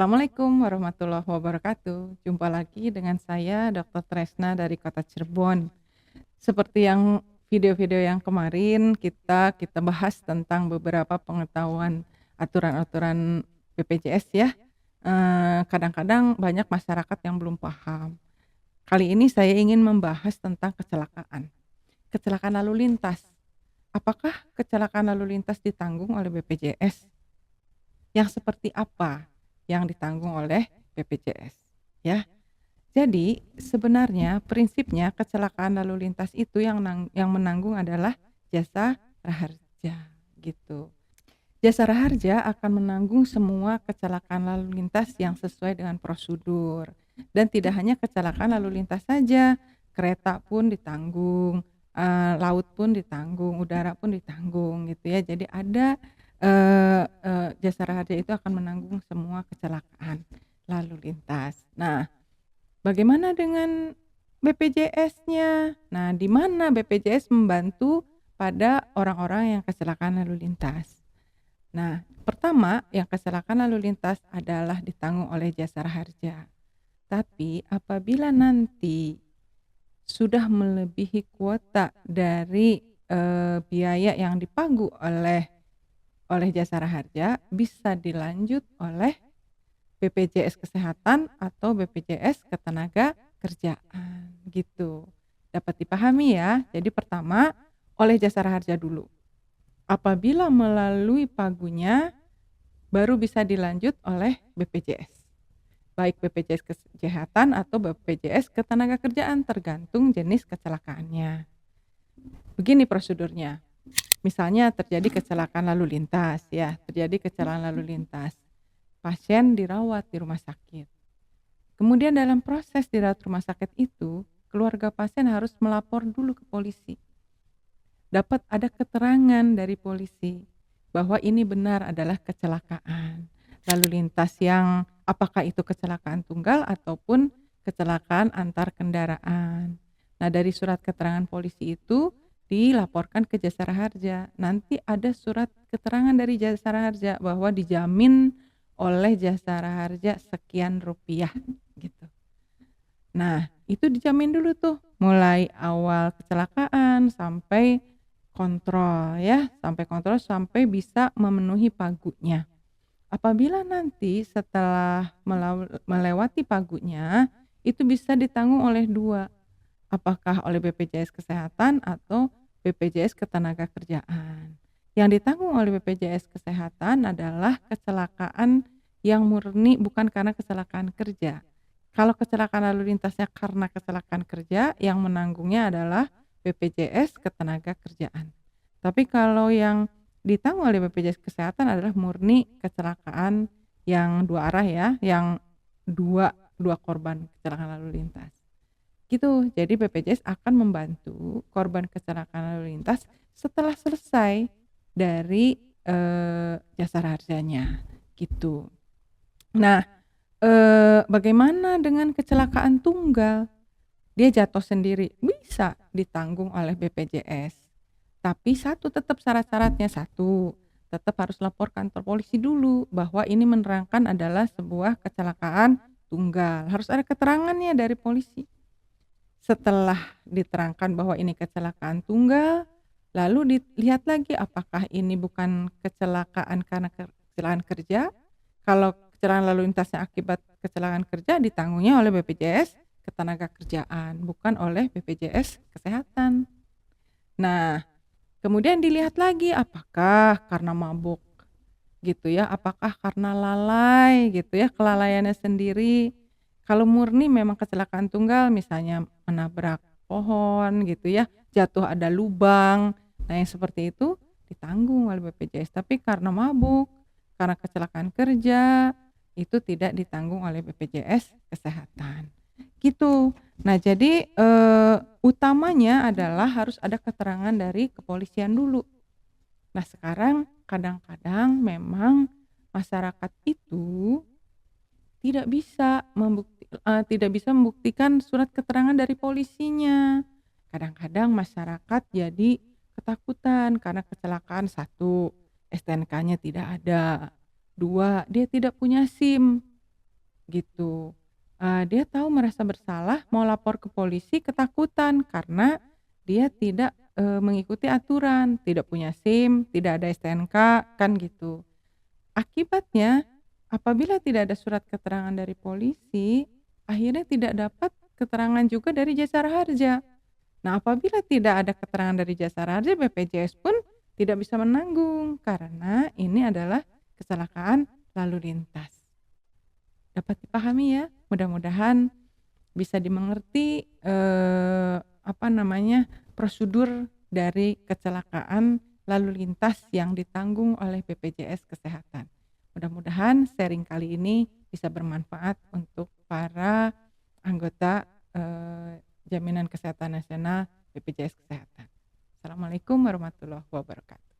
Assalamualaikum warahmatullahi wabarakatuh. Jumpa lagi dengan saya Dr. Tresna dari Kota Cirebon. Seperti yang video-video yang kemarin kita bahas tentang beberapa pengetahuan aturan-aturan BPJS ya. Kadang-kadang banyak masyarakat yang belum paham. Kali ini saya ingin membahas tentang kecelakaan. Kecelakaan lalu lintas. Apakah kecelakaan lalu lintas ditanggung oleh BPJS? Yang seperti apa yang ditanggung oleh BPJS ya. Jadi sebenarnya prinsipnya kecelakaan lalu lintas itu yang menanggung adalah jasa raharja gitu. Jasa raharja akan menanggung semua kecelakaan lalu lintas yang sesuai dengan prosedur. Dan tidak hanya kecelakaan lalu lintas saja, kereta pun ditanggung, laut pun ditanggung, udara pun ditanggung gitu ya. Jadi ada jasa raharja itu akan menanggung semua kecelakaan lalu lintas. Nah, bagaimana dengan BPJS-nya? Nah, di mana BPJS membantu pada orang-orang yang kecelakaan lalu lintas? Nah, pertama yang kecelakaan lalu lintas adalah ditanggung oleh jasa raharja. Tapi apabila nanti sudah melebihi kuota dari biaya yang dipagu oleh jasa raharja, bisa dilanjut oleh BPJS Kesehatan atau BPJS Ketenagakerjaan gitu. Dapat dipahami ya. Jadi pertama oleh jasa raharja dulu. Apabila melalui pagunya baru bisa dilanjut oleh BPJS. Baik BPJS Kesehatan atau BPJS Ketenagakerjaan tergantung jenis kecelakaannya. Begini prosedurnya. Misalnya terjadi kecelakaan lalu lintas ya, terjadi kecelakaan lalu lintas. Pasien dirawat di rumah sakit. Kemudian dalam proses dirawat rumah sakit itu, keluarga pasien harus melapor dulu ke polisi. Dapat ada keterangan dari polisi bahwa ini benar adalah kecelakaan lalu lintas yang apakah itu kecelakaan tunggal ataupun kecelakaan antar kendaraan. Nah, dari surat keterangan polisi itu dilaporkan ke jasa raharja. Nanti ada surat keterangan dari jasa raharja bahwa dijamin oleh jasa raharja sekian rupiah gitu. Nah, itu dijamin dulu tuh mulai awal kecelakaan sampai kontrol ya, sampai bisa memenuhi pagunya. Apabila nanti setelah melewati pagunya itu bisa ditanggung oleh dua. Apakah oleh BPJS Kesehatan atau BPJS Ketenagakerjaan. Yang ditanggung oleh BPJS Kesehatan adalah kecelakaan yang murni bukan karena kecelakaan kerja. Kalau kecelakaan lalu lintasnya karena kecelakaan kerja, yang menanggungnya adalah BPJS Ketenagakerjaan. Tapi kalau yang ditanggung oleh BPJS Kesehatan adalah murni kecelakaan yang dua arah ya, yang dua korban kecelakaan lalu lintas. Gitu. Jadi BPJS akan membantu korban kecelakaan lalu lintas setelah selesai dari jasa raharjanya gitu. Nah, bagaimana dengan kecelakaan tunggal? Dia jatuh sendiri, bisa ditanggung oleh BPJS. Tapi tetap syarat-syaratnya, tetap harus lapor kantor polisi dulu bahwa ini menerangkan adalah sebuah kecelakaan tunggal. Harus ada keterangannya dari polisi. Setelah diterangkan bahwa ini kecelakaan tunggal, lalu dilihat lagi apakah ini bukan kecelakaan karena kecelakaan kerja. Kalau kecelakaan lalu lintasnya akibat kecelakaan kerja ditanggungnya oleh BPJS Ketenagakerjaan, bukan oleh BPJS Kesehatan. Nah, kemudian dilihat lagi apakah karena mabuk gitu ya, apakah karena lalai gitu ya, kelalaiannya sendiri. Kalau murni memang kecelakaan tunggal misalnya menabrak pohon gitu ya, jatuh ada lubang. Nah, yang seperti itu ditanggung oleh BPJS. Tapi karena mabuk, karena kecelakaan kerja itu tidak ditanggung oleh BPJS Kesehatan. Gitu. Nah, jadi utamanya adalah harus ada keterangan dari kepolisian dulu. Nah, sekarang kadang-kadang memang masyarakat itu tidak bisa membuktikan surat keterangan dari polisinya. Kadang-kadang masyarakat jadi ketakutan karena kecelakaan. 1, STNK-nya tidak ada. 2, dia tidak punya SIM. gitu. Dia tahu merasa bersalah mau lapor ke polisi ketakutan karena dia tidak, mengikuti aturan, tidak punya SIM, tidak ada STNK, kan gitu. Akibatnya, apabila tidak ada surat keterangan dari polisi, akhirnya tidak dapat keterangan juga dari jasara harja. Nah, apabila tidak ada keterangan dari jasara harja, BPJS pun tidak bisa menanggung karena ini adalah kecelakaan lalu lintas. Dapat dipahami ya? Mudah-mudahan bisa dimengerti, prosedur dari kecelakaan lalu lintas yang ditanggung oleh BPJS Kesehatan. Mudah-mudahan sharing kali ini bisa bermanfaat untuk para anggota, Jaminan Kesehatan Nasional BPJS Kesehatan. Assalamualaikum warahmatullahi wabarakatuh.